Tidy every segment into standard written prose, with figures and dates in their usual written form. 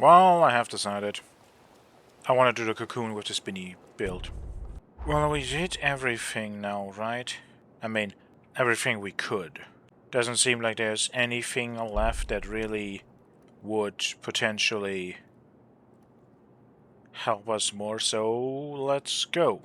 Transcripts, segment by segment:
Well, I have decided. I want to do the cocoon with the spinny build. Well, we did everything now, right? I mean, everything we could. Doesn't seem like there's anything left that really would potentially help us more, so let's go.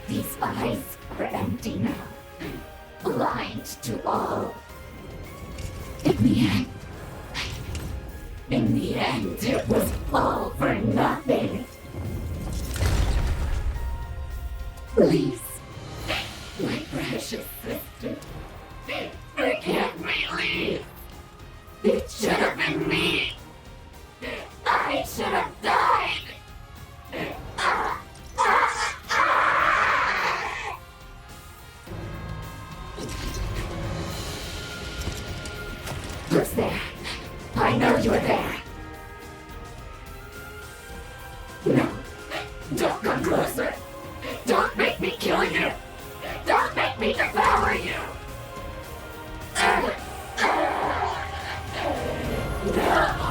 These eyes are empty now, blind to all. In the end, it was all for nothing. Please, my precious sister, forgive me, leave. It should have been me. I should have died. Who's there? I know you're there. No, don't come closer. Don't make me kill you. Don't make me devour you. No. No.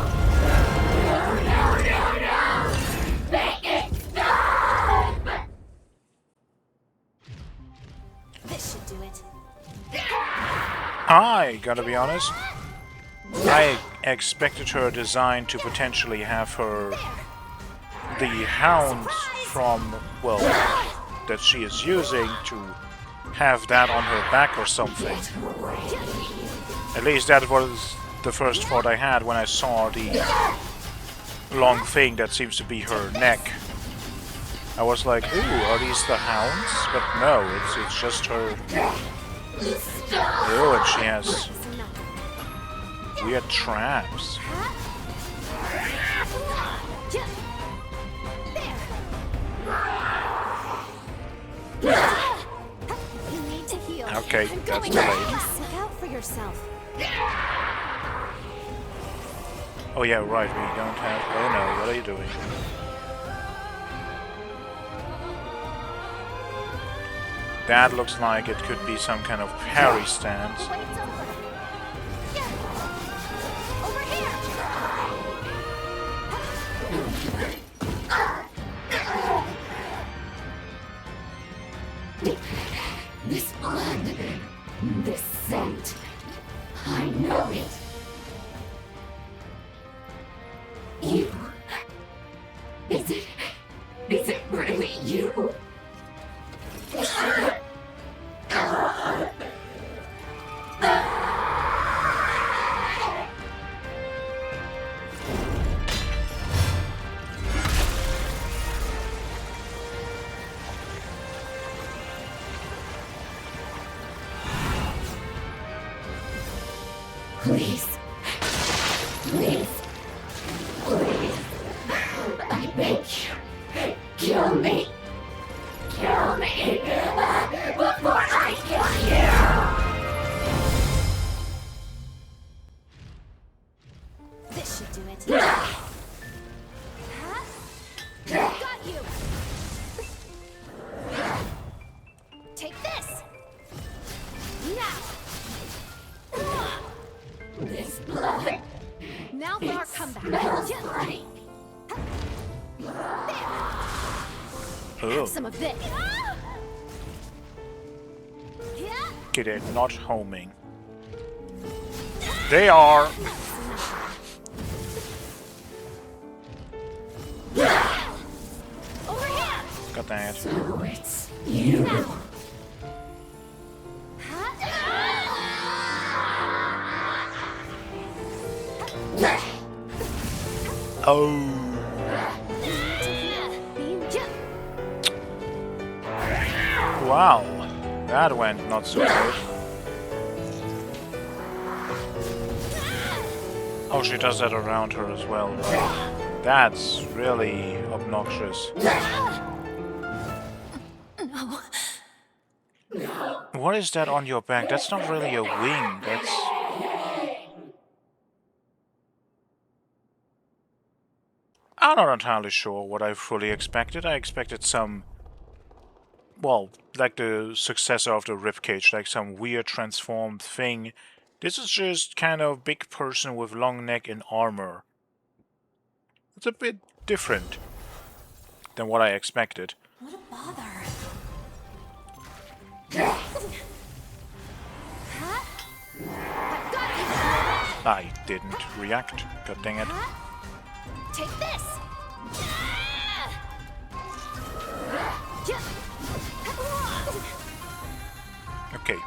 Make it stop. This should do it. I gotta be honest, I expected her design to potentially have her, the hound from, well, that she is using, to have that on her back or something. At least that was the first thought I had when I saw the long thing that seems to be her neck. I was like, ooh, are these the hounds? But no, it's just her. Oh, and she has weird traps. You need to heal. Okay, I'm that's going delayed. Look out for yourself. Oh yeah, right, we don't have... Oh no, what are you doing? That looks like it could be some kind of parry stance. Wait, it's over. Yeah. Over here. This blood, this scent, I know it. You. Is it really you? Please. Please. Please. I beg you. Kill me. Kill me. Before I kill you. This should do it. Got you. Take this. Now. This blood. Now for our comeback. Smells Yeah. like. Oh, Some of this. okay, they're not homing. They are. God dang it. So it's you. Oh. Wow. That went not so good. Oh, she does that around her as well, right? That's really obnoxious. What is that on your back? That's not really a wing. That's... I'm not entirely sure what I fully expected. I expected some... well, like the successor of the ribcage, like some weird transformed thing. This is just kind of big person with long neck and armor. It's a bit different than what I expected. What a bother. I didn't react. God dang it. Take this. Okay.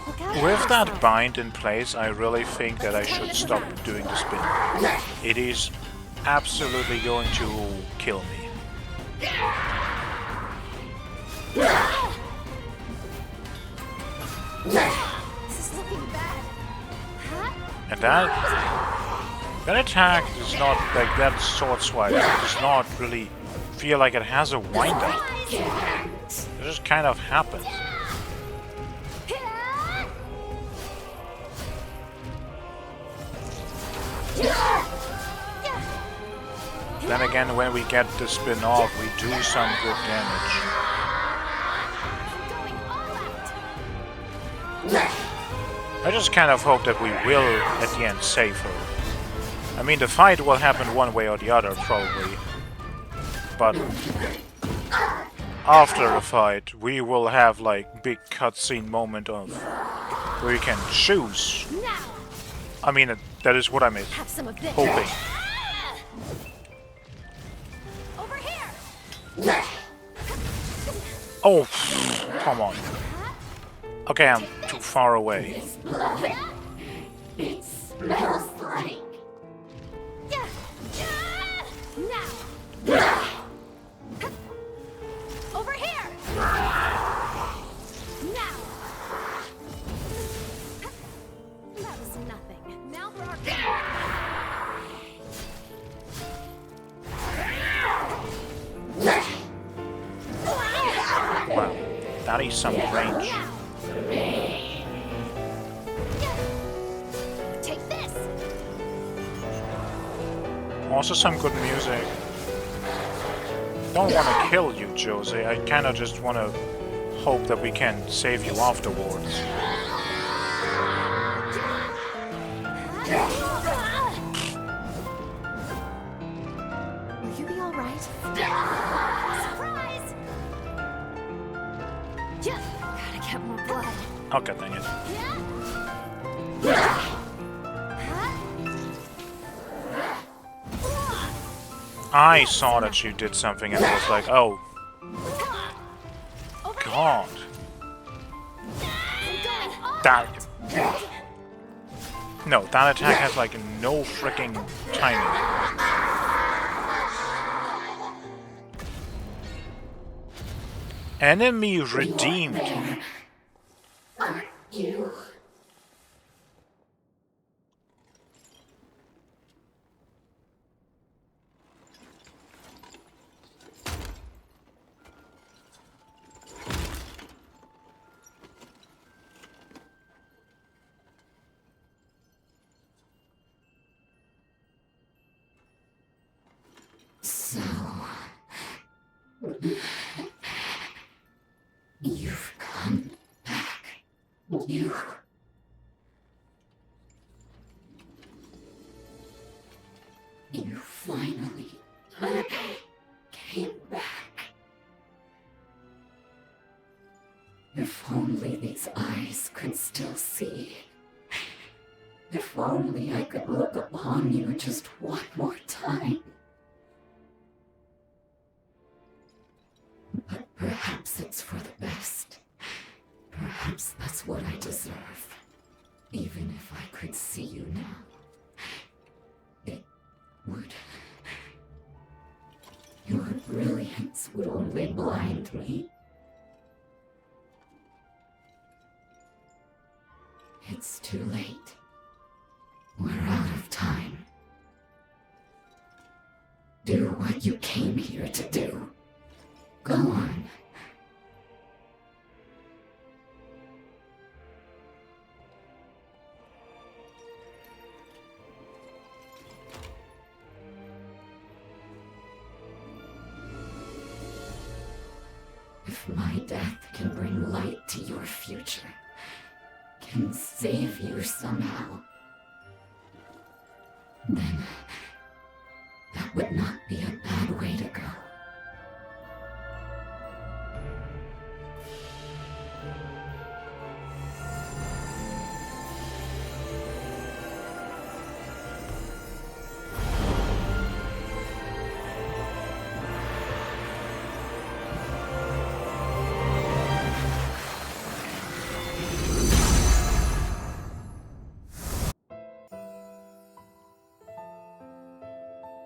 Look out. With that bind in place, I really think that I should stop doing the spin. It is absolutely going to kill me. This is looking bad. And that attack does not, like that sword swipe, does not really feel like it has a wind-up. It just kind of happens. Then again, when we get the spin off, we do some good damage. I just kind of hope that we will, at the end, save her. I mean, the fight will happen one way or the other, probably. But after the fight, we will have, like, big cutscene moment of where you can choose. I mean, that is what I'm Have some of this. hoping. Over here. Oh, come on. Okay, I'm too far away. It smells like. Now. Over here. Now. That was nothing. Now for our Wow, that is some range. Take this. Also some good music. Don't want to kill you, Josée. I kind of just want to hope that we can save you afterwards. Will you be all right? Surprise! Gotta get more blood. Okay, dang it. I saw that you did something and I was like, oh, God. That... No, that attack has like no freaking timing. Enemy redeemed. Aren't you? So, you've come back. You finally came back. If only these eyes could still see. If only I could look upon you just one more time. would only blind me. It's too late. We're out of time. Do what you came here to do. Go on. If my death can bring light to your future, can save you somehow, then that would not be a bad way to go.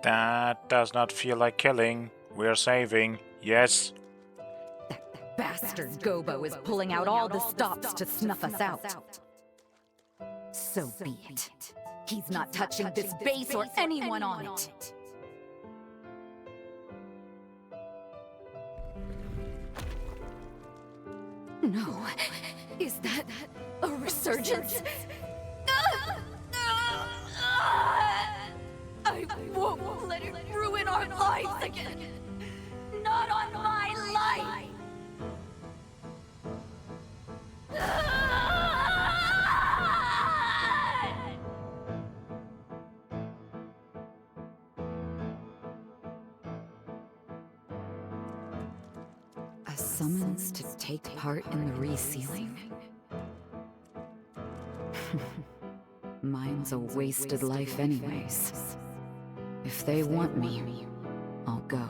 That does not feel like killing. We're saving. Yes. That bastard Gobo is pulling out all the stops to snuff us out. So be it. He's not touching this base or anyone on it. No. Is that a resurgence? I won't let it ruin our lives again. Not on my life. A summons to take part in the resealing. Mine's a wasted life anyways. If they want me, I'll go.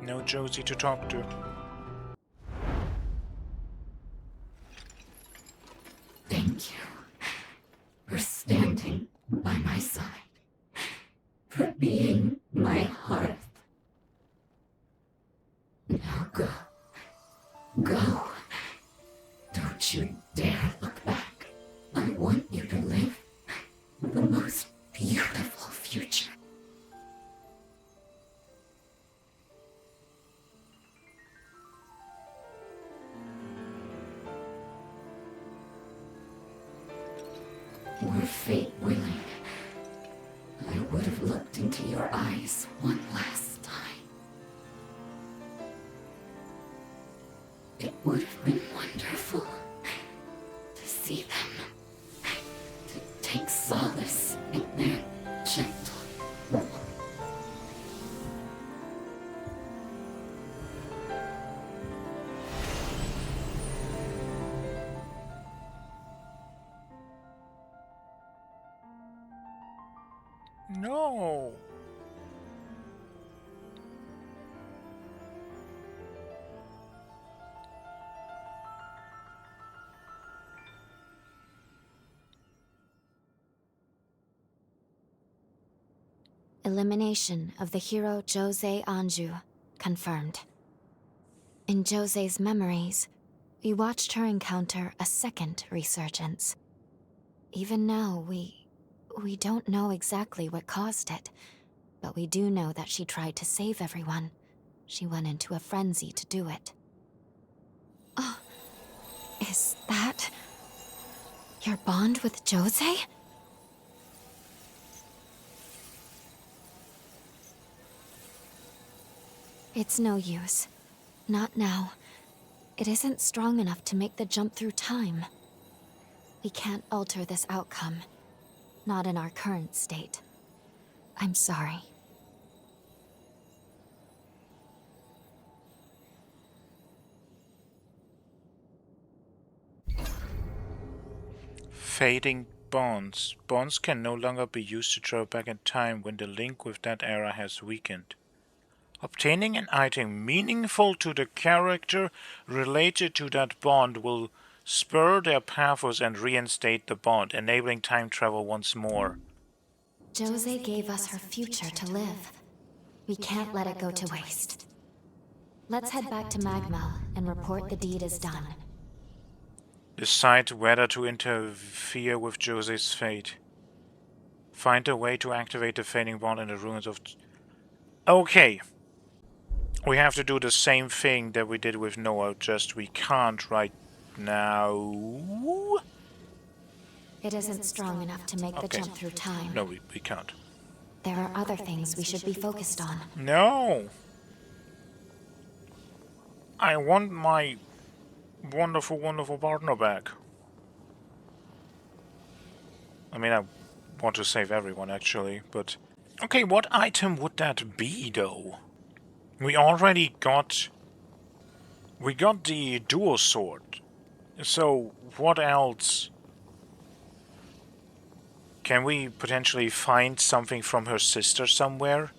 No Josée to talk to. Thank you for standing by my side, for being my hearth. Now go. Go. Don't you dare look back. I want you to live the most beautiful future. Were fate willing, I would have looked into your eyes one last time. It would have been wonderful to see them, to take solace in their gentle warmth. No. Elimination of the hero Josée Anjou confirmed. In Josée's memories, we watched her encounter a second resurgence. Even now, we don't know exactly what caused it, but we do know that she tried to save everyone. She went into a frenzy to do it. Oh, is that your bond with Josée? It's no use. Not now. It isn't strong enough to make the jump through time. We can't alter this outcome. Not in our current state. I'm sorry. Fading bonds. Bonds can no longer be used to travel back in time when the link with that era has weakened. Obtaining an item meaningful to the character related to that bond will Spur their pathos and reinstate the bond, enabling time travel once more. Josée gave us her future to live. We can't let it go to waste. Let's head back to Magmel and report the deed is done. Decide whether to interfere with Josée's fate. Find a way to activate the fading bond in the ruins of... Okay. We have to do the same thing that we did with Noah, just we can't right now. It isn't strong enough to make the jump through time. No, we can't. There are other things we should be focused on. No! I want my wonderful, wonderful partner back. I mean, I want to save everyone, actually, but... Okay, what item would that be, though? We already got... We got the dual sword. So, what else? Can we potentially find something from her sister somewhere?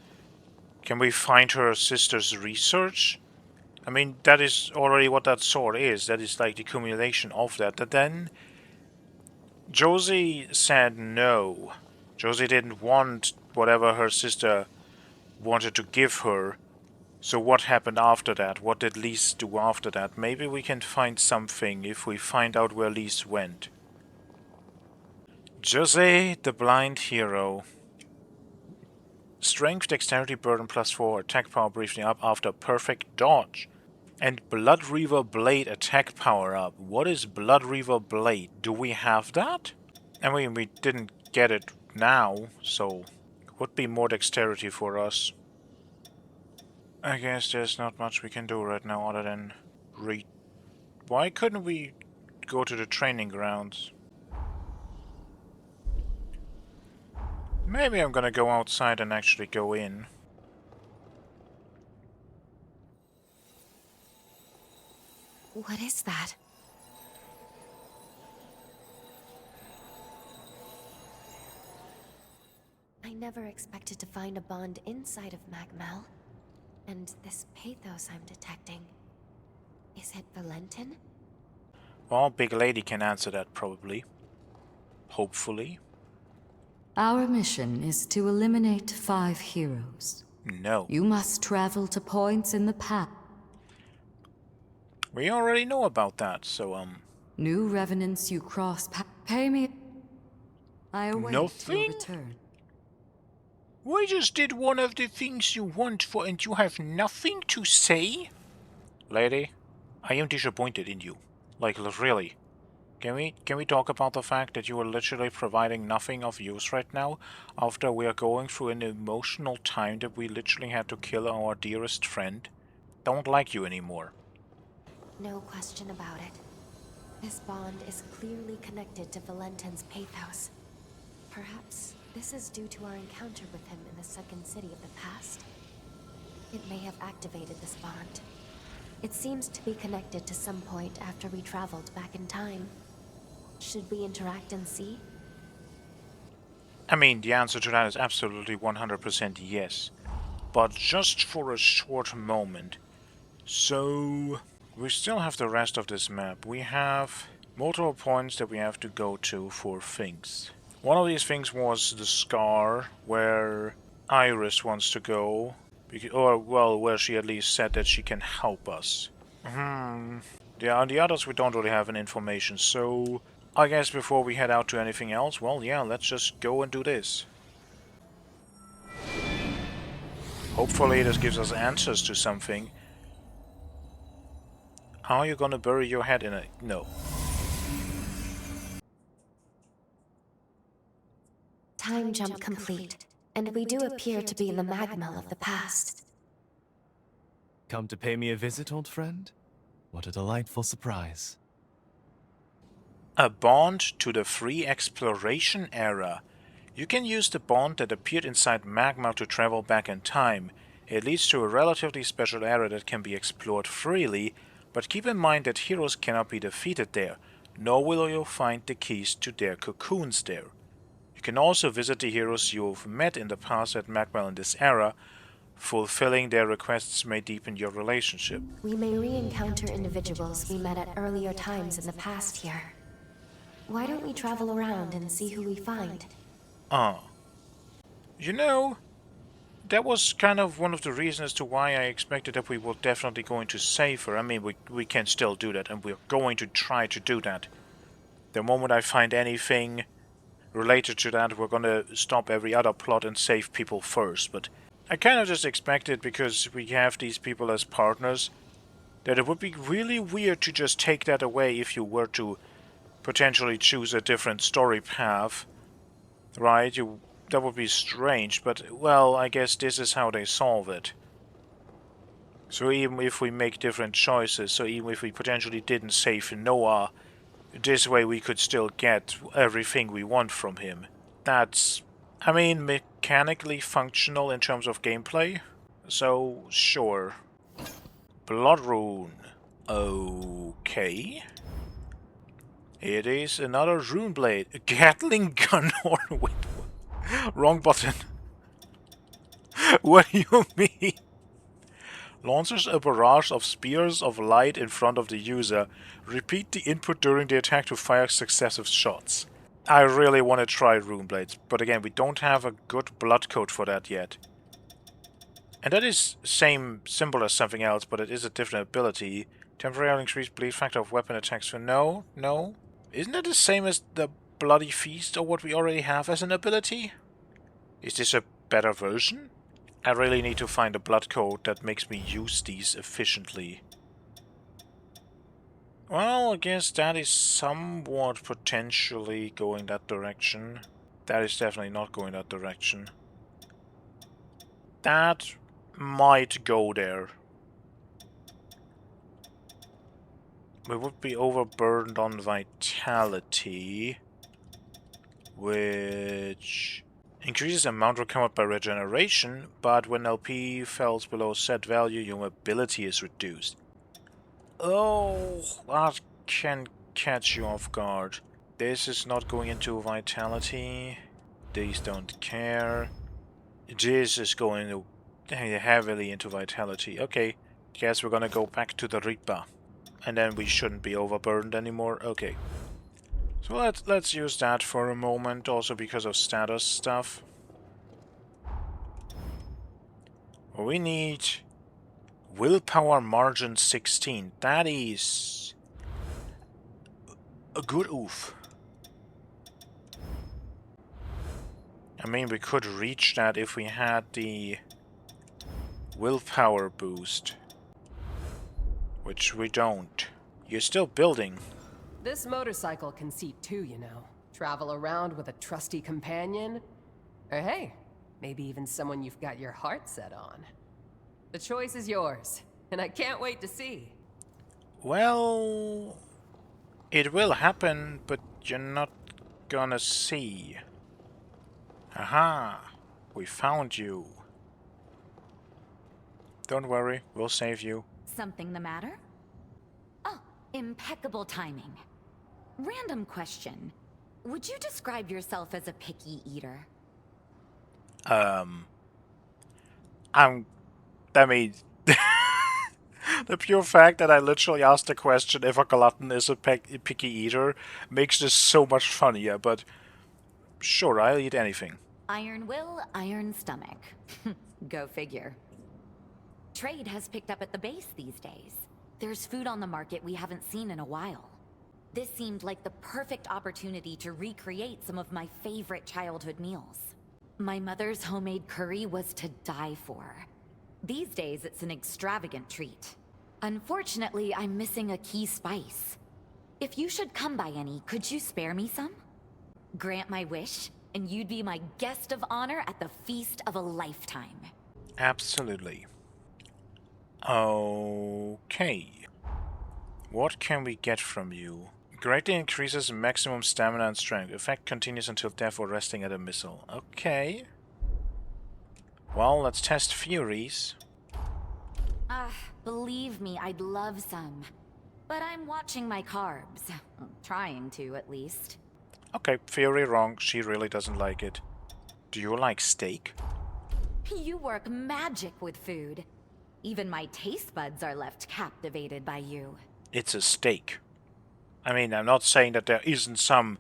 Can we find her sister's research? I mean, that is already what that sword is. That is like the accumulation of that. But then... Josée said no. Josée didn't want whatever her sister wanted to give her. So what happened after that? What did Lise do after that? Maybe we can find something if we find out where Lise went. Josée, the blind hero. Strength, dexterity, burden +4, attack power briefly up after perfect dodge. And Blood Reaver Blade attack power up. What is Blood Reaver Blade? Do we have that? I mean, we didn't get it now, so it would be more dexterity for us. I guess there's not much we can do right now other than Why couldn't we go to the training grounds? Maybe I'm gonna go outside and actually go in. What is that? I never expected to find a bond inside of Magmel. And this pathos I'm detecting... Is it Valentin? Well, Big Lady can answer that probably. Hopefully. Our mission is to eliminate 5 heroes. No. You must travel to points in the path. We already know about that, so New revenants you cross pay me. I await your Nothing? return. we just did one of the things you want for and you have nothing to say? Lady, I am disappointed in you. Like, really. Can we talk about the fact that you are literally providing nothing of use right now after we are going through an emotional time that we literally had to kill our dearest friend? Don't like you anymore. No question about it. This bond is clearly connected to Valentin's pathos. Perhaps this is due to our encounter with him in the second city of the past. It may have activated this bond. It seems to be connected to some point after we traveled back in time. Should we interact and see? I mean, the answer to that is absolutely 100% yes. But just for a short moment. So... we still have the rest of this map. We have multiple points that we have to go to for things. One of these things was the Scar, where Iris wants to go. Or, well, where she at least said that she can help us. The others we don't really have any information, so... I guess before we head out to anything else, well, yeah, let's just go and do this. Hopefully this gives us answers to something. How are you gonna bury your head in it? No. Time jump complete, and we do appear to be in the Magmel of the past. Come to pay me a visit, old friend? What a delightful surprise. A bond to the free exploration era. You can use the bond that appeared inside Magmel to travel back in time. It leads to a relatively special era that can be explored freely, but keep in mind that heroes cannot be defeated there, nor will you find the keys to their cocoons there. You can also visit the heroes you've met in the past at Magmel in this era. Fulfilling their requests may deepen your relationship. We may re-encounter individuals we met at earlier times in the past here. Why don't we travel around and see who we find? You know, that was kind of one of the reasons as to why I expected that we were definitely going to save her. I mean, we can still do that, and we're going to try to do that. The moment I find anything related to that, we're gonna stop every other plot and save people first. But I kind of just expected, because we have these people as partners, that it would be really weird to just take that away if you were to potentially choose a different story path. Right? That would be strange, but, well, I guess this is how they solve it. So even if we make different choices, so even if we potentially didn't save Noah, this way we could still get everything we want from him. That's, I mean, mechanically functional in terms of gameplay, so sure. Blood rune. Okay. It is another rune blade. A Gatling gun or... Wait, wrong button. What do you mean? Launches a barrage of spears of light in front of the user. Repeat the input during the attack to fire successive shots. I really want to try rune blades, but again, we don't have a good blood code for that yet. And that is same symbol as something else, but it is a different ability. Temporarily increased bleed factor of weapon attacks for no. Isn't that the same as the Bloody Feast or what we already have as an ability? Is this a better version? I really need to find a blood code that makes me use these efficiently. Well, I guess that is somewhat potentially going that direction. That is definitely not going that direction. That might go there. We would be overburdened on vitality, which increases amount recovered by regeneration, but when LP falls below set value, your mobility is reduced. Oh, that can catch you off guard. This is not going into vitality. These don't care. This is going heavily into vitality. Okay, guess we're gonna go back to the Reaper. And then we shouldn't be overburdened anymore. Okay. So let's use that for a moment, also because of status stuff. We need willpower margin 16. That is a good oof. I mean, we could reach that if we had the willpower boost, which we don't. You're still building. This motorcycle conceit too, you know. Travel around with a trusty companion. Or hey, maybe even someone you've got your heart set on. The choice is yours, and I can't wait to see. Well, it will happen, but you're not gonna see. Aha! We found you. Don't worry, we'll save you. Something the matter? Oh, impeccable timing. Random question. Would you describe yourself as a picky eater? I mean, the pure fact that I literally asked the question if a glutton is a picky eater makes this so much funnier, but sure, I'll eat anything. Iron will, iron stomach. Go figure. Trade has picked up at the base these days. There's food on the market we haven't seen in a while. This seemed like the perfect opportunity to recreate some of my favorite childhood meals. My mother's homemade curry was to die for. These days, it's an extravagant treat. Unfortunately, I'm missing a key spice. If you should come by any, could you spare me some? Grant my wish, and you'd be my guest of honor at the feast of a lifetime. Absolutely. Okay. What can we get from you? Greatly increases maximum stamina and strength. Effect continues until death or resting at a missile. Okay. Well, let's test Furies. Believe me, I'd love some. But I'm watching my carbs. Trying to, at least. Okay, Fury wrong. She really doesn't like it. Do you like steak? You work magic with food. Even my taste buds are left captivated by you. It's a steak. I mean, I'm not saying that there isn't some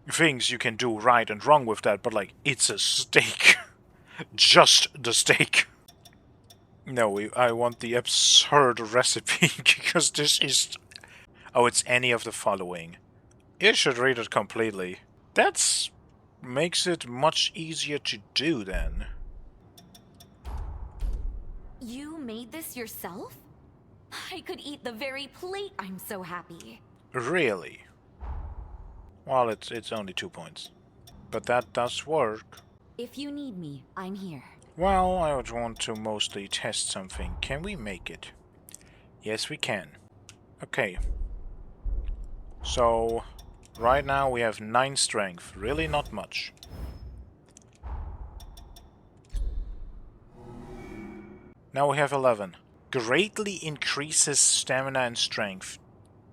things you can do right and wrong with that, but like, it's a steak. Just the steak. No, I want the absurd recipe, because this is... Oh, it's any of the following. You should read it completely. That's... makes it much easier to do then. You made this yourself? I could eat the very plate, I'm so happy. Really? Well, it's only 2 points. But that does work. If you need me, I'm here. Well, I would want to mostly test something. Can we make it? Yes, we can. Okay. So, right now we have 9 strength. Really not much. Now we have 11. Greatly increases stamina and strength.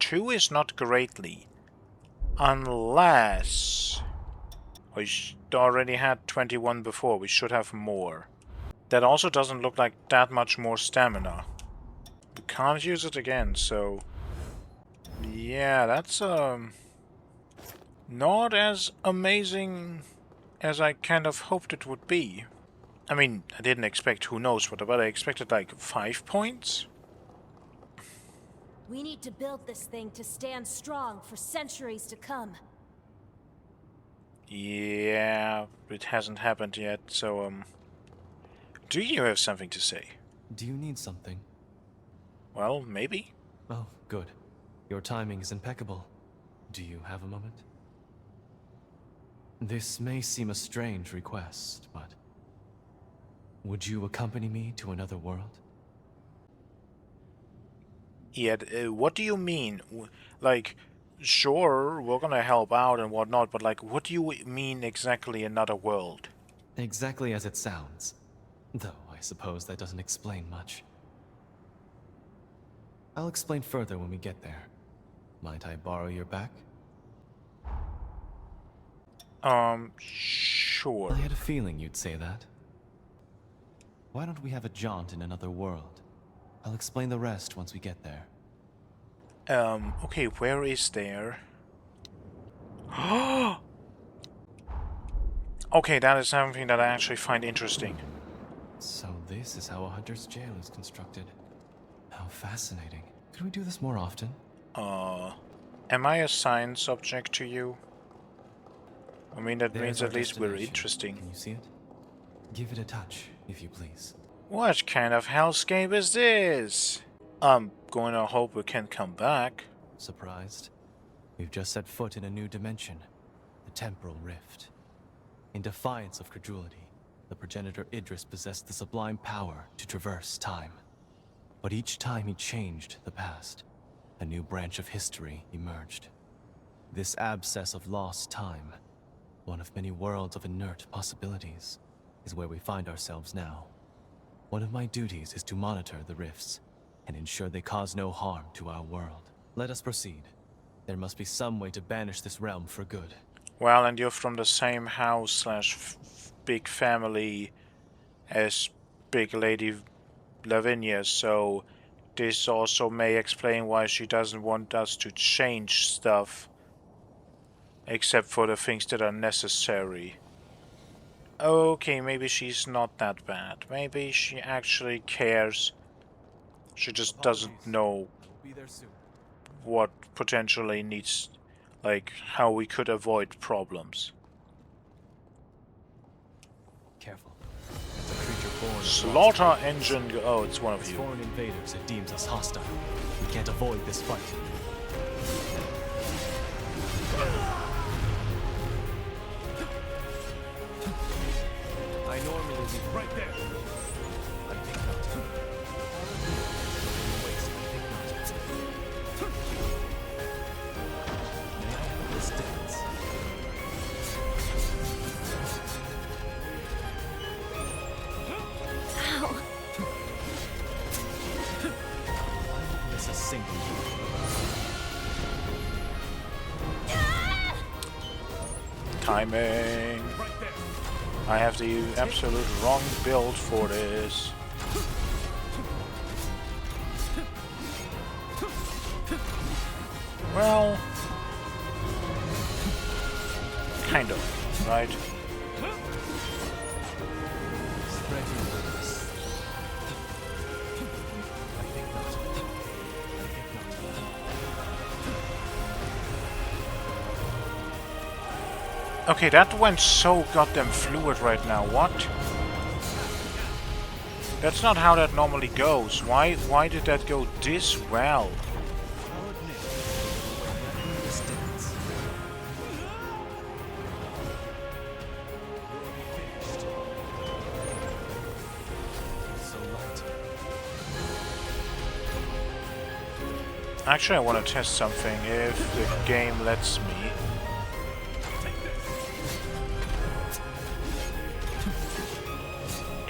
2 is not greatly. Unless... We already had 21 before. We should have more. That also doesn't look like that much more stamina. We can't use it again, so... Yeah, that's not as amazing as I kind of hoped it would be. I mean, I didn't expect who knows what, but I expected like 5 points? We need to build this thing to stand strong for centuries to come. Yeah, it hasn't happened yet, so do you have something to say? Do you need something? Well, maybe. Oh, good. Your timing is impeccable. Do you have a moment? This may seem a strange request, but... would you accompany me to another world? Yeah, what do you mean? Like, sure, we're gonna help out and whatnot, but like, what do you mean exactly another world? Exactly as it sounds. Though, I suppose that doesn't explain much. I'll explain further when we get there. Might I borrow your back? Sure. I had a feeling you'd say that. Why don't we have a jaunt in another world? I'll explain the rest once we get there. Okay, where is there? Okay, that is something that I actually find interesting. So this is how a hunter's jail is constructed. How fascinating. Could we do this more often? Am I a science subject to you? I mean, that means There's at our least we're destination. interesting. Can you see it? Give it a touch, if you please. What kind of hellscape is this? I'm going to hope we can come back. Surprised? We've just set foot in a new dimension, the temporal rift. In defiance of credulity, the progenitor Idris possessed the sublime power to traverse time. But each time he changed the past, a new branch of history emerged. This abscess of lost time, one of many worlds of inert possibilities, is where we find ourselves now. One of my duties is to monitor the rifts and ensure they cause no harm to our world. Let us proceed. There must be some way to banish this realm for good. Well, and you're from the same house slash big family as Big Lady Lavinia, so this also may explain why she doesn't want us to change stuff, except for the things that are necessary. Okay, maybe she's not that bad. Maybe she actually cares. She just doesn't know Be there soon. what potentially needs, like, how we could avoid problems. Careful. That's a creature born. Slaughter engine. Oh, it's one of As you. foreign invaders, it deems us hostile. We can't avoid this fight. I normally leave right there. I think not. Waste, I think not. May I have this dance? Ow! I miss a single Timing. right there. I have the absolute wrong build for this. Well, kind of, right? Okay, that went so goddamn fluid right now. What? That's not how that normally goes. Why did that go this well? Actually, I want to test something if the game lets me.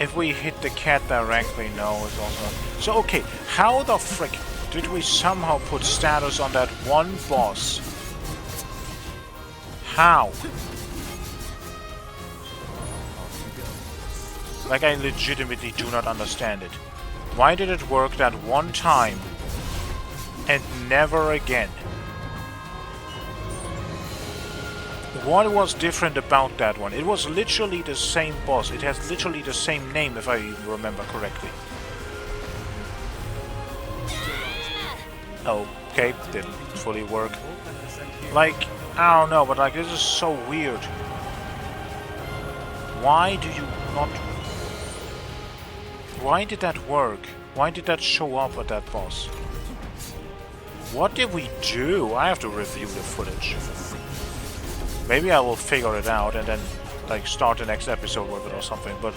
If we hit the cat directly, no, it's also... So, okay, how the frick did we somehow put status on that one boss? How? Like, I legitimately do not understand it. Why did it work that one time and never again? What was different about that one? It was literally the same boss. It has literally the same name, if I remember correctly. Okay, didn't fully work. Like, I don't know, but like, this is so weird. Why do you not... Why did that work? Why did that show up at that boss? What did we do? I have to review the footage. Maybe I will figure it out and then, like, start the next episode with it or something, but...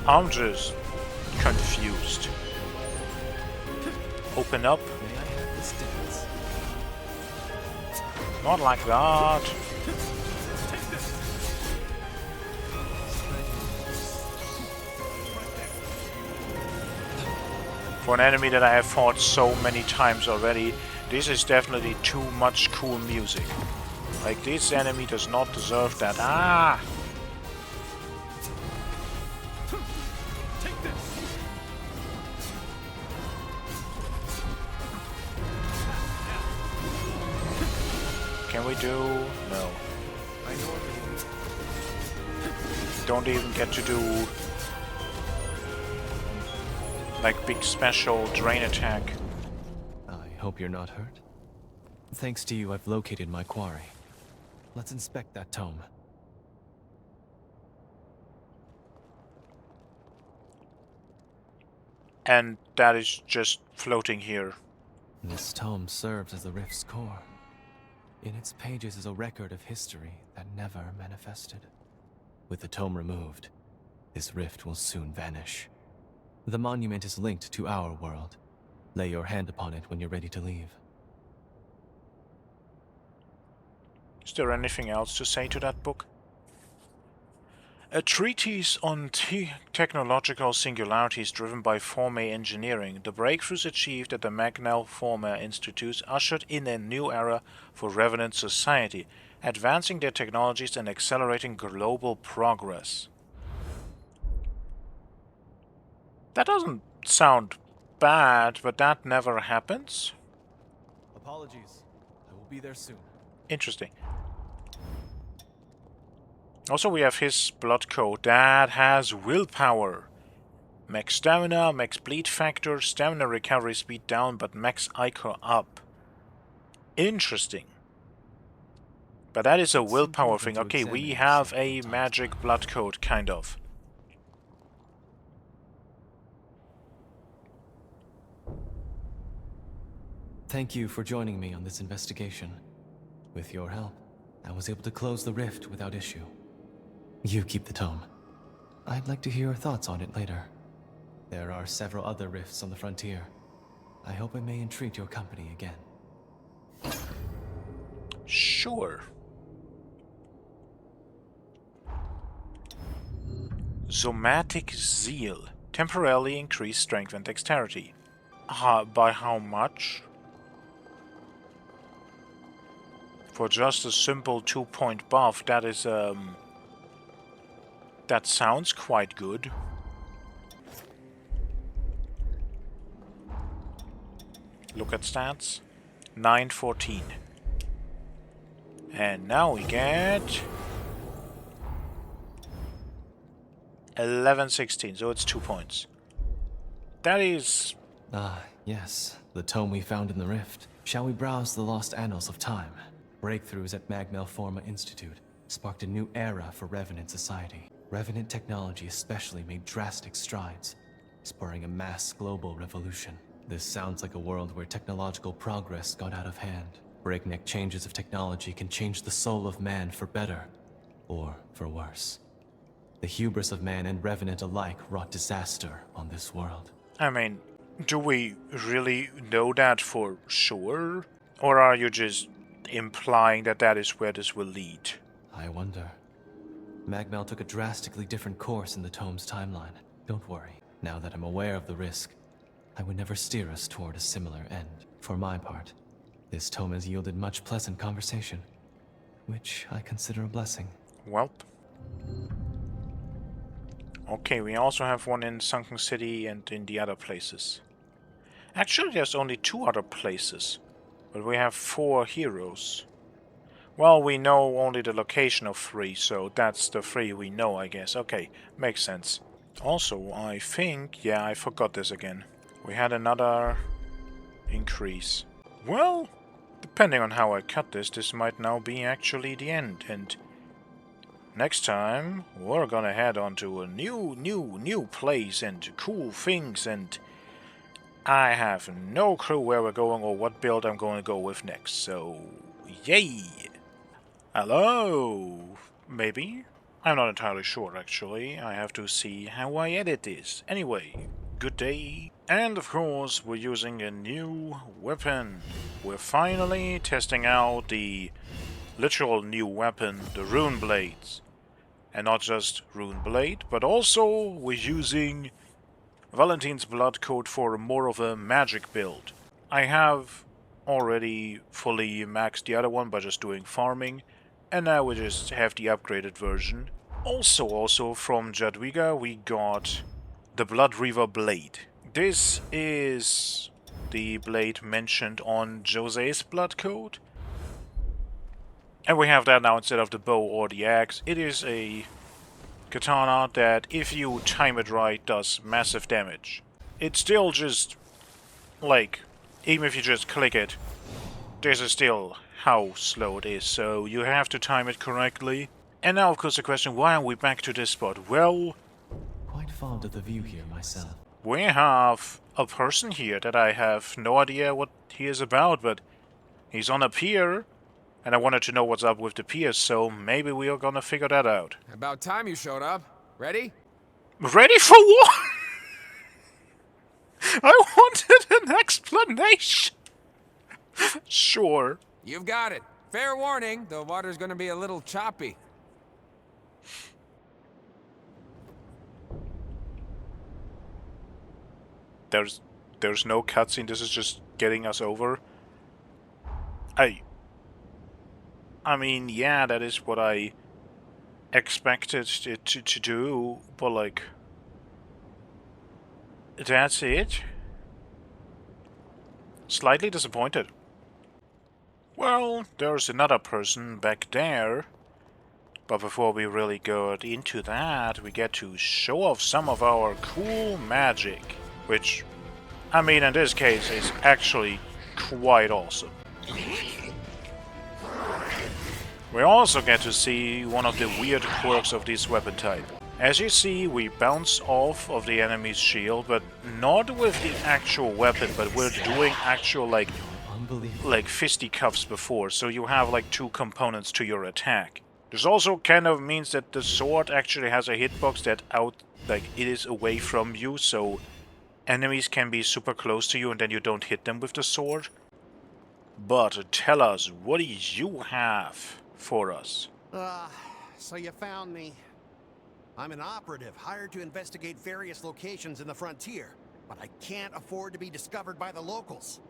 I'm just... confused. Open up. Not like that. For an enemy that I have fought so many times already, this is definitely too much cool music. Like, this enemy does not deserve that. Ah! Can we do... No. Don't even get to do... like, big special drain attack. I hope you're not hurt. Thanks to you, I've located my quarry. Let's inspect that tome. And that is just floating here. This tome serves as the rift's core. In its pages is a record of history that never manifested. With the tome removed, this rift will soon vanish. The monument is linked to our world. Lay your hand upon it when you're ready to leave. Is there anything else to say to that book? A treatise on technological singularities driven by Forme engineering, the breakthroughs achieved at the Magnell Forme Institutes ushered in a new era for Revenant society, advancing their technologies and accelerating global progress. That doesn't sound bad, but that never happens. Apologies. I will be there soon. Interesting. Also, we have his blood code that has willpower. Max stamina, max bleed factor, stamina recovery speed down, but max ichor up. Interesting. But that is a willpower thing. Okay, we have a magic blood code, kind of. Thank you for joining me on this investigation. With your help, I was able to close the rift without issue. You keep the tome. I'd like to hear your thoughts on it later. There are several other rifts on the frontier. I hope I may entreat your company again. Sure. Somatic Zeal. Temporarily increase strength and dexterity. By how much? For just a simple 2-point buff, that is That sounds quite good. Look at stats. 914. And now we get 1116, so it's 2 points. That is... Ah, yes. The tome we found in the rift. Shall we browse the lost annals of time? Breakthroughs at Magmel Forma Institute sparked a new era for Revenant society. Revenant technology especially made drastic strides, spurring a mass global revolution. This sounds like a world where technological progress got out of hand. Breakneck changes of technology can change the soul of man for better, or for worse. The hubris of man and Revenant alike wrought disaster on this world. I mean, do we really know that for sure? Or are you just implying that that is where this will lead? I wonder. Magmel took a drastically different course in the tome's timeline. Don't worry. Now that I'm aware of the risk, I would never steer us toward a similar end. For my part, this tome has yielded much pleasant conversation, which I consider a blessing. Welp. Okay, we also have one in Sunken City and in the other places. Actually, there's only 2 other places, but we have 4 heroes. Well, we know only the location of 3, so that's the 3 we know, I guess. Okay, makes sense. Also, I think... yeah, I forgot this again. We had another increase. Well, depending on how I cut this, this might now be actually the end, and... next time, we're gonna head on to a new place and cool things, and I have no clue where we're going or what build I'm going to go with next, so yay! Hello? Maybe? I'm not entirely sure, actually. I have to see how I edit this. Anyway, good day. And of course, we're using a new weapon. We're finally testing out the literal new weapon, the Rune Blades. And not just Rune Blade, but also we're using Valentine's Blood Code for more of a magic build. I have already fully maxed the other one by just doing farming, and now we just have the upgraded version. Also from Jadwiga we got the Blood Reaver Blade. This is the blade mentioned on Josée's Blood Code. And we have that now instead of the bow or the axe. It is a katana that, if you time it right, does massive damage. It's still just, like, even if you just click it, this is still how slow it is, so you have to time it correctly. And now, of course, the question, why are we back to this spot? Well... quite fond of the view here myself. We have a person here that I have no idea what he is about, but he's on a pier. And I wanted to know what's up with the piers, so maybe we are gonna figure that out. About time you showed up. Ready? Ready for what? I wanted an explanation. Sure. You've got it. Fair warning, the water's gonna be a little choppy. There's no cutscene, this is just getting us over. I mean, yeah, that is what I expected it to do, but like... that's it? Slightly disappointed. Well, there's another person back there. But before we really go into that, we get to show off some of our cool magic. Which, I mean, in this case, is actually quite awesome. We also get to see one of the weird quirks of this weapon type. As you see, we bounce off of the enemy's shield, but not with the actual weapon, but we're doing actual, like fisticuffs before, so you have like 2 components to your attack. This also kind of means that the sword actually has a hitbox that it is away from you, so enemies can be super close to you and then you don't hit them with the sword. But tell us, what do you have for us? So you found me. I'm an operative hired to investigate various locations in the frontier, but I can't afford to be discovered by the locals.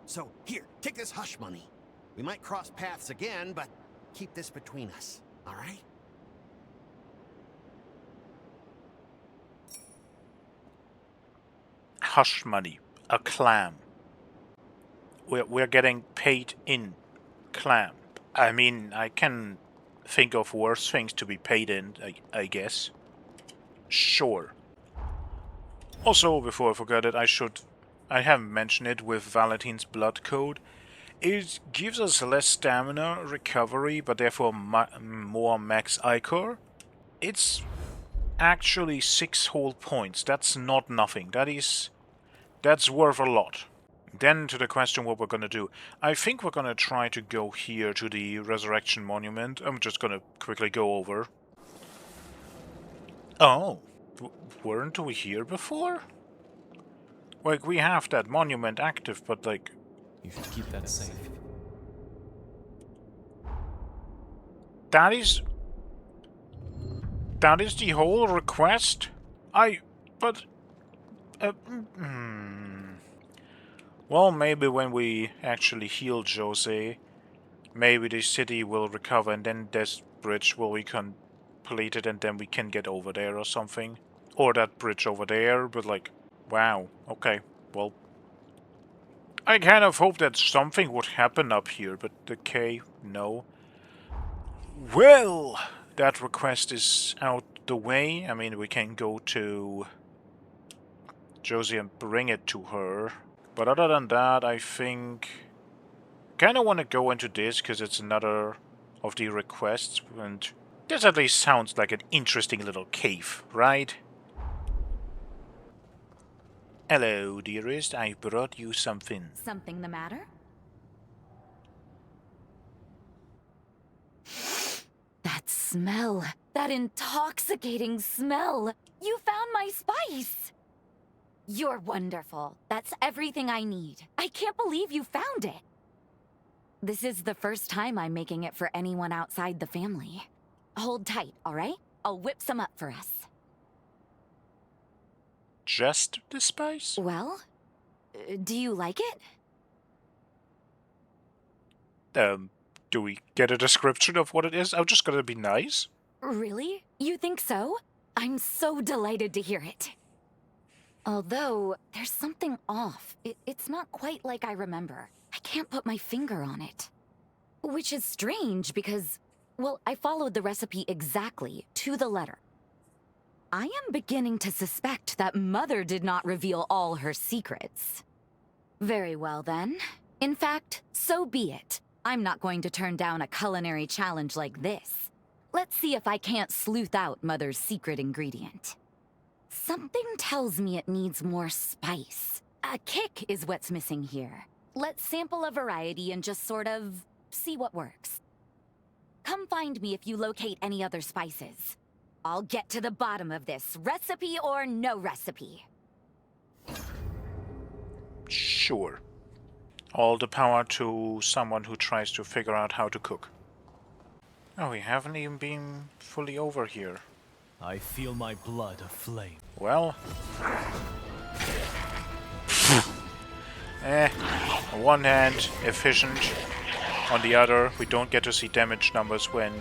So here, take this hush money. We might cross paths again, but keep this between us, all right? hush money, a clam. We're getting paid in clam. I mean, I can think of worse things to be paid in, I guess. Sure. Also, before I forget it, I haven't mentioned it with Valentine's Blood Code. It gives us less stamina recovery, but therefore more max Ichor. It's actually 6 whole points. That's not nothing. That's worth a lot. Then to the question what we're gonna do. I think we're gonna try to go here to the Resurrection Monument. I'm just gonna quickly go over. Oh, weren't we here before? Like, we have that monument active, but like... You should keep that safe. That is the whole request? Well, maybe when we actually heal Josée, maybe the city will recover and then this bridge will be completed and then we can get over there or something. Or that bridge over there, but like, wow, okay, well. I kind of hope that something would happen up here, but okay, no. Well, that request is out the way. I mean, we can go to Josée and bring it to her. But other than that, I think... kind of want to go into this, because it's another of the requests, and this at least sounds like an interesting little cave, right? Hello, dearest. I brought you something. Something the matter? That smell. That intoxicating smell. You found my spice. You're wonderful. That's everything I need. I can't believe you found it. This is the first time I'm making it for anyone outside the family. Hold tight, all right? I'll whip some up for us. Just the spice? Well, do you like it? Do we get a description of what it is? I'm just gonna be nice. Really? You think so? I'm so delighted to hear it. Although, there's something off. It's not quite like I remember. I can't put my finger on it. Which is strange because, well, I followed the recipe exactly to the letter. I am beginning to suspect that Mother did not reveal all her secrets. Very well then. In fact, so be it. I'm not going to turn down a culinary challenge like this. Let's see if I can't sleuth out Mother's secret ingredient. Something tells me it needs more spice. A kick is what's missing here. Let's sample a variety and just sort of see what works. Come find me if you locate any other spices. I'll get to the bottom of this, recipe or no recipe. Sure. All the power to someone who tries to figure out how to cook. Oh, we haven't even been fully over here. I feel my blood aflame. Well... on one hand, efficient. On the other, we don't get to see damage numbers when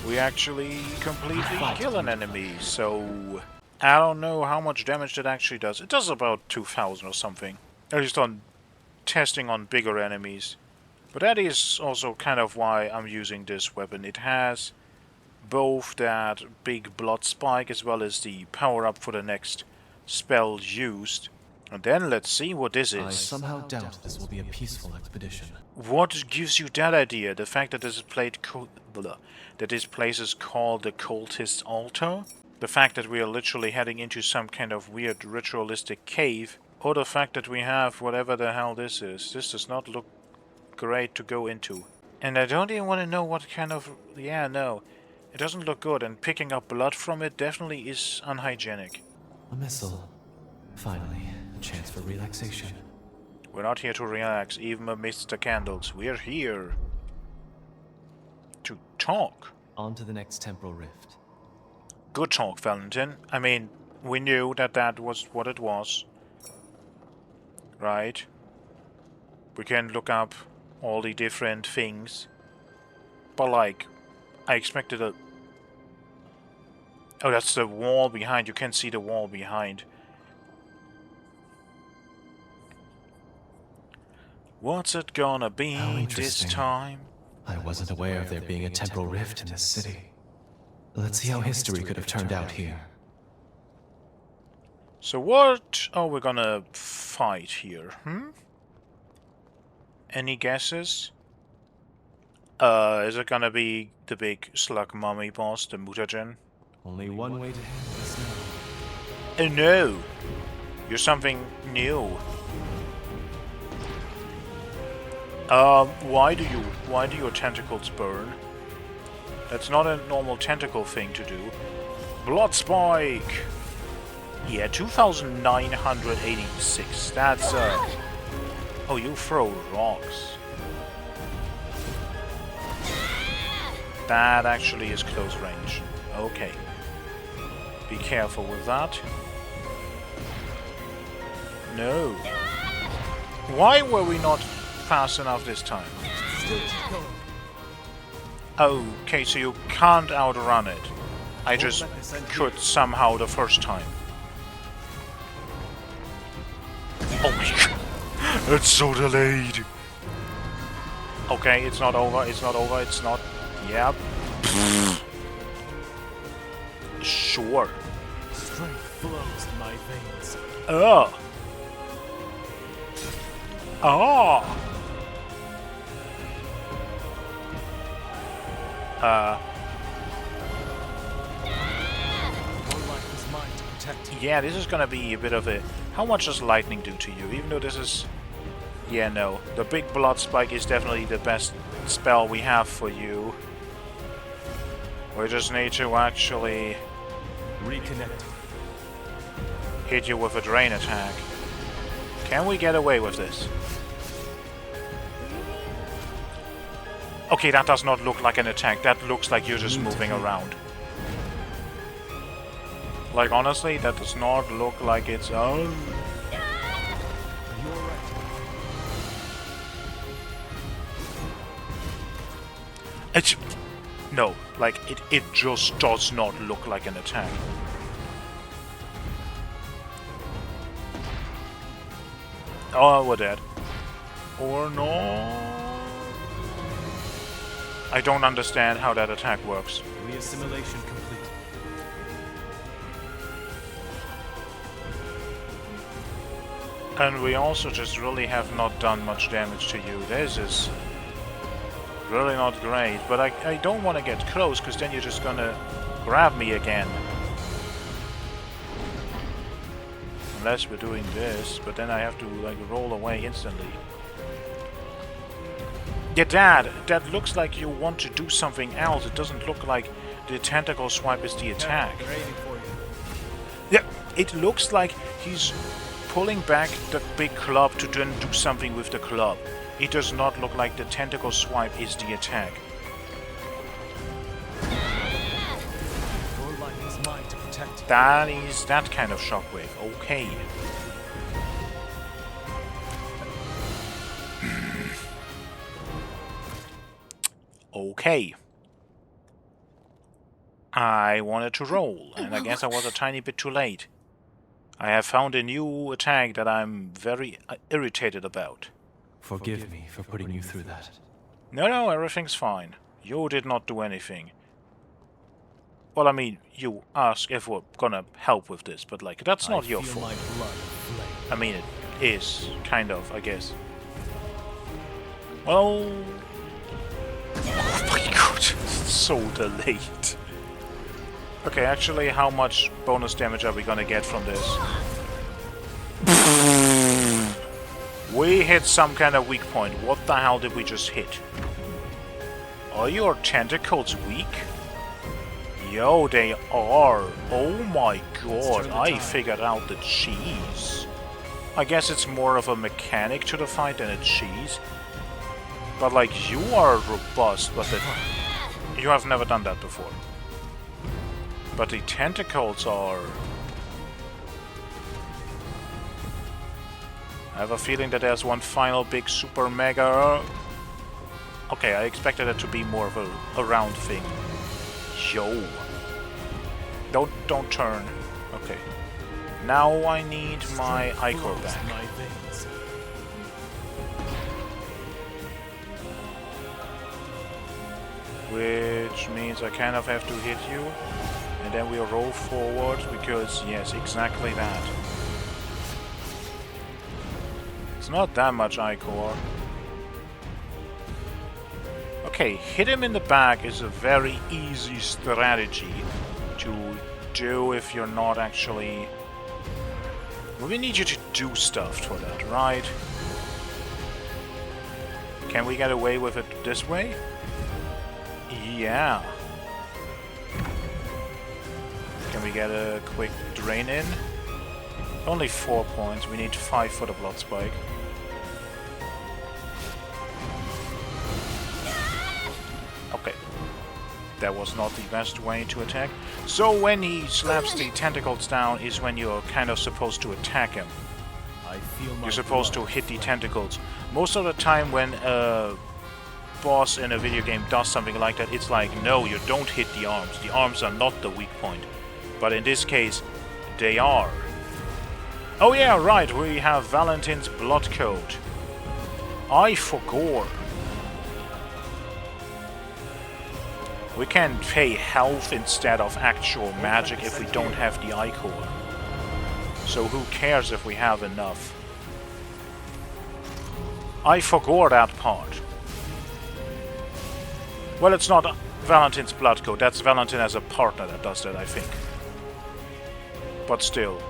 we actually completely kill an enemy, so... I don't know how much damage that actually does. It does about 2,000 or something. At least on testing on bigger enemies. But that is also kind of why I'm using this weapon. It has both that big blood spike as well as the power-up for the next spell used. And then let's see what this is. I somehow doubt this will be a peaceful expedition. What gives you that idea? The fact that this place is called the Cultist Altar? The fact that we are literally heading into some kind of weird ritualistic cave? Or the fact that we have whatever the hell this is? This does not look great to go into. And I don't even want to know what kind of... yeah, no. It doesn't look good, and picking up blood from it definitely is unhygienic. A missile. Finally, a chance for relaxation. We're not here to relax, even amidst the candles. We're here to talk. On to the next temporal rift. Good talk, Valentin. I mean, we knew that that was what it was. Right? We can look up all the different things. But like, I expected a... oh, that's the wall behind. You can see the wall behind. What's it gonna How be this interesting. time? I wasn't aware of there being a temporal rift in this city. Let's see how history could have turned out here. So what are we gonna fight here, Any guesses? Is it gonna be the big slug mummy boss, the mutagen? Only one way to handle this now. Oh no! You're something new. Why do your tentacles burn? That's not a normal tentacle thing to do. Blood spike! Yeah, 2,986. That's, Oh, you throw rocks. That actually is close range. Okay. Be careful with that. No. Why were we not fast enough this time? Okay, so you can't outrun it. I just could somehow the first time. Oh my god. It's so delayed. Okay, it's not over, it's not over, it's not... Yep. Sure. Strength flows in my veins. Oh. Oh. Yeah, this is gonna be a bit of a... How much does lightning do to you? Even though this is... Yeah, no. The big blood spike is definitely the best spell we have for you. We just need to actually... Reconnect. Hit you with a drain attack. Can we get away with this? Okay, that does not look like an attack. That looks like you're just moving around. Like, honestly, that does not look like it's... Oh. It's... No, like, it just does not look like an attack. Oh, we're dead. Or no... I don't understand how that attack works. Reassimilation complete. And we also just really have not done much damage to you. This is really not great, but I don't want to get close, because then you're just gonna grab me again. Unless we're doing this, but then I have to like roll away instantly. Yeah, Dad, that looks like you want to do something else. It doesn't look like the tentacle swipe is the attack. Yeah, it looks like he's pulling back the big club to then do something with the club. It does not look like the tentacle swipe is the attack. Your life is mine to protect. That is that kind of shockwave. Okay. Okay. I wanted to roll, and I guess I was a tiny bit too late. I have found a new attack that I'm very irritated about. Forgive me for putting you through that. No, everything's fine. You did not do anything. Well, I mean, you ask if we're gonna help with this, but like, that's not your fault. My blood flame. I mean, it is, kind of, I guess. Well... Oh my god, it's so delayed. Okay, actually, how much bonus damage are we gonna get from this? We hit some kind of weak point. What the hell did we just hit? Are your tentacles weak? Yo, they are. Oh my god, I figured out the cheese. I guess it's more of a mechanic to the fight than a cheese. But like, you are robust, but you have never done that before. But the tentacles are... I have a feeling that there's one final big super mega... Okay, I expected it to be more of a round thing. Yo. Don't turn. Okay. Now I need my Ichor back. which means I kind of have to hit you, and then we'll roll forward, because, yes, exactly that. It's not that much Ichor. Okay, hit him in the back is a very easy strategy to do if you're not actually... Well, we need you to do stuff for that, right? Can we get away with it this way? Yeah. Can we get a quick drain in? Only 4 points. We need 5 for the blood spike. Okay. That was not the best way to attack. So when he slaps the tentacles down is when you're kind of supposed to attack him. You're supposed to hit the tentacles. Most of the time when a boss in a video game does something like that, it's like, no, you don't hit the arms. The arms are not the weak point. But in this case, they are. Oh yeah, right, we have Valentin's blood code. I forgot. We can pay health instead of actual magic if we don't have the Ichor. So who cares if we have enough? I forgot that part. Well, it's not Valentin's blood code. That's Valentin as a partner that does that, I think. But still.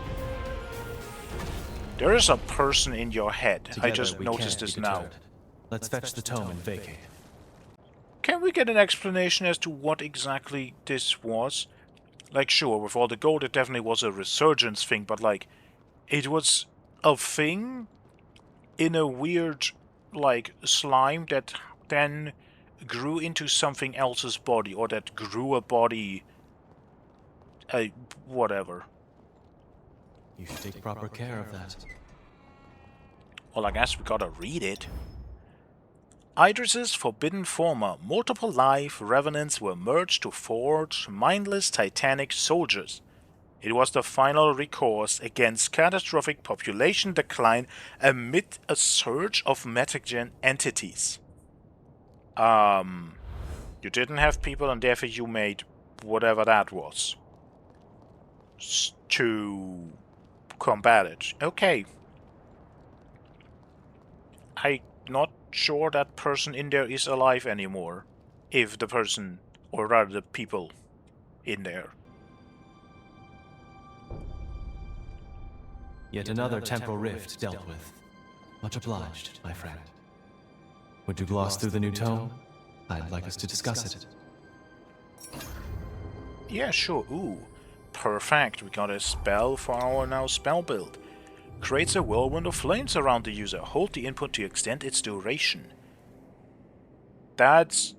There is a person in your head. Together I just noticed this now. Let's fetch the tome and vacate. Can we get an explanation as to what exactly this was? Like, sure, with all the gold, it definitely was a resurgence thing, but like, it was a thing in a weird, like, slime that then grew into something else's body, or that grew a body, whatever. You should take proper care of that. Well, I guess we gotta read it. Idris's forbidden former, multiple life revenants were merged to forge mindless titanic soldiers. It was the final recourse against catastrophic population decline amid a surge of metagen entities. You didn't have people and therefore you made whatever that was to combat it. Okay. I'm not sure that person in there is alive anymore. If the person, or rather the people in there. Yet another temporal rift dealt with. Much obliged, my friend. Would you gloss through the new tome? I'd like us to discuss it. Yeah, sure. Ooh. Perfect. We got a spell for our now spell build. Creates a whirlwind of flames around the user. Hold the input to extend its duration. That's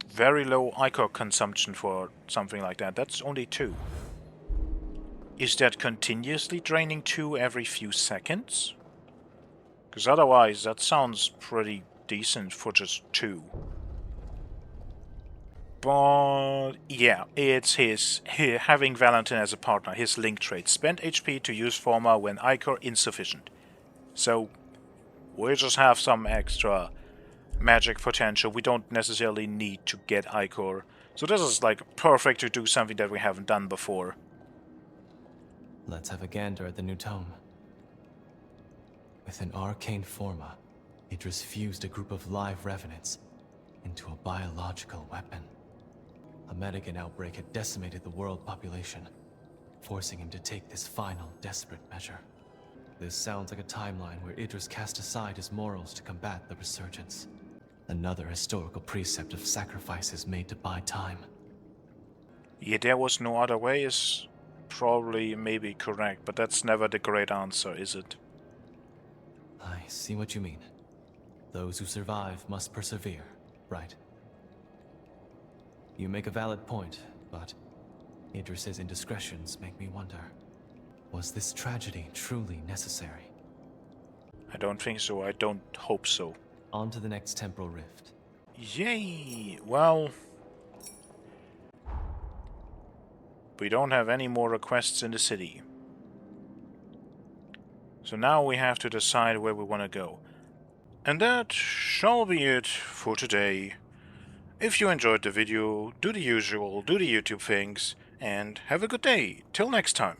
very low Ichor consumption for something like that. That's only 2. Is that continuously draining 2 every few seconds? Because otherwise that sounds pretty decent for just 2. But yeah, it's having Valentin as a partner, his link trait. Spend HP to use former when Ichor insufficient. So we just have some extra magic potential. We don't necessarily need to get Ichor. So this is like perfect to do something that we haven't done before. Let's have a gander at the new tome. With an arcane forma, Idris fused a group of live revenants into a biological weapon. A metagen outbreak had decimated the world population, forcing him to take this final, desperate measure. This sounds like a timeline where Idris cast aside his morals to combat the resurgence. Another historical precept of sacrifices made to buy time. Yeah, there was no other way is probably maybe correct, but that's never the great answer, is it? I see what you mean. Those who survive must persevere, right? You make a valid point, but Idris's indiscretions make me wonder. Was this tragedy truly necessary? I don't think so. I don't hope so. On to the next temporal rift. Yay! Well, we don't have any more requests in the city. So now we have to decide where we want to go. And that shall be it for today. If you enjoyed the video, do the usual, do the YouTube things, and have a good day. Till next time.